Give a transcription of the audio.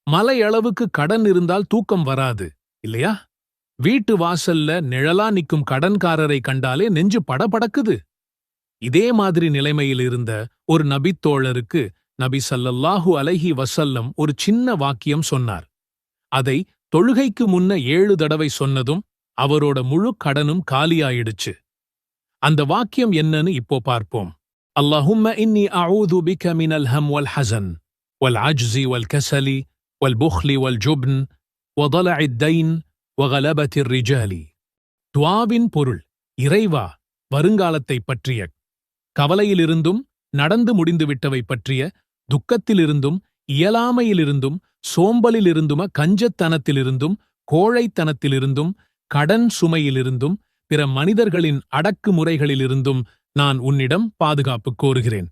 மலையளவுக்கு கடன் இருந்தால் தூக்கம் வராது இல்லையா? வீட்டு வாசல்ல நிழலா நிக்கும் கடன்காரரை கண்டாலே நெஞ்சு படபடக்குது. இதே மாதிரி நிலைமையில் இருந்த ஒரு நபித்தோழருக்கு நபி ஸல்லல்லாஹு அலைஹி வஸல்லம் ஒரு சின்ன வாக்கியம் சொன்னார். அதை தொழுகைக்கு முன்ன 7 தடவை சொன்னதும் அவரோட முழு கடனும் காலியாயிடுச்சு. அந்த வாக்கியம் என்னன்னு இப்போ பார்ப்போம். அல்லாஹும்ம இன்னி அஊது பிக மினல் ஹம் வல் ஹஸன் வல் அஜ்ஸி வல் கஸலி வல் புக்லி வல் ஜுப்ன் வதலஇத் தைன் வகலபத்திர் ரிஜாலி. துஆவின் பொருள், இறைவா, வருங்காலத்தைப் பற்றிய கவலையிலிருந்தும் நடந்து முடிந்துவிட்டவை பற்றிய துக்கத்திலிருந்தும் இயலாமையிலிருந்தும் சோம்பலிலிருந்தும கஞ்சத்தனத்திலிருந்தும் கோழைத்தனத்திலிருந்தும் கடன் சுமையிலிருந்தும் பிற மனிதர்களின் அடக்குமுறைகளிலிருந்தும் நான் உன்னிடம் பாதுகாப்பு கோருகிறேன்.